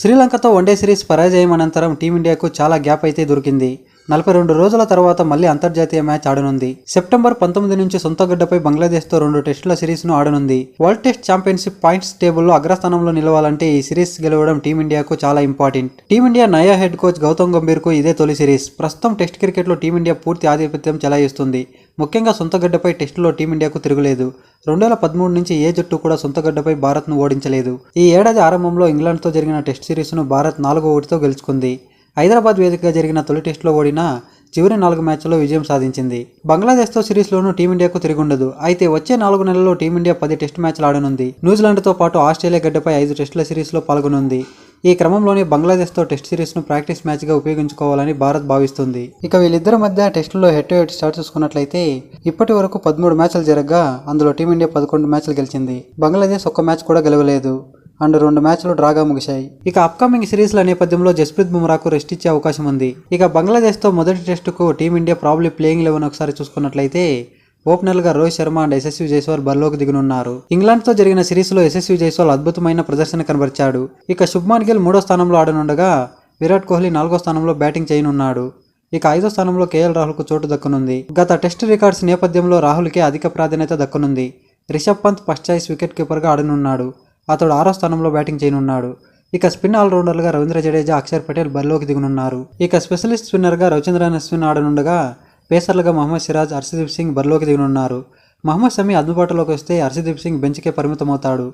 శ్రీలంకతో one day series పరాజయం అనంతరం టీమిండియాకు చాలా గ్యాప్ అయితే దొరికింది. 42 రోజుల తర్వాత మళ్లీ అంతర్జాతీయ మ్యాచ్ ఆడనుంది. సెప్టెంబర్ 19 నుంచి సొంత గడ్డపై బంగ్లాదేశ్తో 2 టెస్టుల సిరీస్ను ఆడనుంది. వరల్డ్ టెస్ట్ ఛాంపియన్షిప్ పాయింట్స్ టేబుల్లో అగ్రస్థానంలో నిలవాలంటే ఈ సిరీస్ గెలవడం టీమిండియాకు చాలా ఇంపార్టెంట్. టీమిండియా నయా హెడ్ కోచ్ గౌతమ్ గంభీర్కు ఇదే తొలి సిరీస్. ప్రస్తుతం టెస్ట్ క్రికెట్లో టీమిండియా పూర్తి ఆధిపత్యం చెలాయిస్తుంది. ముఖ్యంగా సొంత గడ్డపై టెస్టులో టీమిండియాకు తిరుగులేదు. 2013 నుంచి ఏ జట్టు కూడా సొంత గడ్డపై భారత్ను ఓడించలేదు. ఈ ఏడాది ఆరంభంలో ఇంగ్లాండ్తో జరిగిన టెస్ట్ సిరీస్ను భారత్ 4-1తో గెలుచుకుంది. హైదరాబాద్ వేదికగా జరిగిన తొలి టెస్టులో ఓడినా చివరి 4 మ్యాచ్ల్లో విజయం సాధించింది. బంగ్లాదేశ్తో సిరీస్లోనూ టీమిండియాకు తిరుగుండదు. అయితే వచ్చే 4 నెలల్లో టీమిండియా 10 టెస్టు మ్యాచ్లు ఆడనుంది. న్యూజిలాండ్తో పాటు ఆస్ట్రేలియా గడ్డపై 5 టెస్టుల సిరీస్లో పాల్గొనుంది. ఈ క్రమంలోనే బంగ్లాదేశ్తో టెస్ట్ సిరీస్ను ప్రాక్టీస్ మ్యాచ్గా ఉపయోగించుకోవాలని భారత్ భావిస్తుంది. ఇక వీళ్ళిద్దరి మధ్య టెస్టుల్లో హెడ్ టు హెడ్ స్టార్ట్ చూసుకున్నట్లయితే ఇప్పటి వరకు 13 మ్యాచ్లు జరగగా అందులో టీమిండియా 11 మ్యాచ్లు గెలిచింది. బంగ్లాదేశ్ ఒక్క మ్యాచ్ కూడా గెలవలేదు అండ్ 2 మ్యాచ్లు డ్రాగా ముగిశాయి. ఇక అప్కమింగ్ సిరీస్ల నేపథ్యంలో జస్ప్రీత్ బుమ్రాకు రెస్ట్ ఇచ్చే అవకాశం ఉంది. ఇక బంగ్లాదేశ్తో మొదటి టెస్టుకు టీమిండియా ప్రాబ్లీ ప్లేయింగ్ 11 ఒకసారి చూసుకున్నట్లయితే ఓపెనర్లుగా రోహిత్ శర్మ అండ్ యశస్వి జైస్వాల్ బరిలోకి దిగనున్నారు. ఇంగ్లాండ్తో జరిగిన సిరీస్లో యశస్వి జైస్వాల్ అద్భుతమైన ప్రదర్శన కనబరిచాడు. ఇక శుభ్మాన్ గిల్ 3వ స్థానంలో ఆడనుండగా విరాట్ కోహ్లీ 4వ స్థానంలో బ్యాటింగ్ చేయనున్నాడు. ఇక 5వ స్థానంలో కేఎల్ రాహుల్కు చోటు దక్కనుంది. గత టెస్ట్ రికార్డ్స్ నేపథ్యంలో రాహుల్కే అధిక ప్రాధాన్యత దక్కనుంది. Rishabh Pant first choice wicket కీపర్గా ఆడనున్నాడు. అతడు 6వ స్థానంలో బ్యాటింగ్ చేయనున్నాడు. ఇక స్పిన్ ఆల్రౌండర్లుగా రవీంద్ర జడేజా, అక్షర్ పటేల్ బరిలోకి దిగనున్నారు. ఇక స్పెషలిస్ట్ స్పిన్నర్గా రవిచంద్రన్ అశ్విన్ ఆడనుండగా పేసర్లుగా మహమ్మద్ సిరాజ్, హర్షదీప్ సింగ్ బరిలోకి దిగనున్నారు. మహమ్మద్ షమి అందుబాటులోకి వస్తే హర్షదీప్ సింగ్ బెంచ్కే పరిమితమవుతాడు.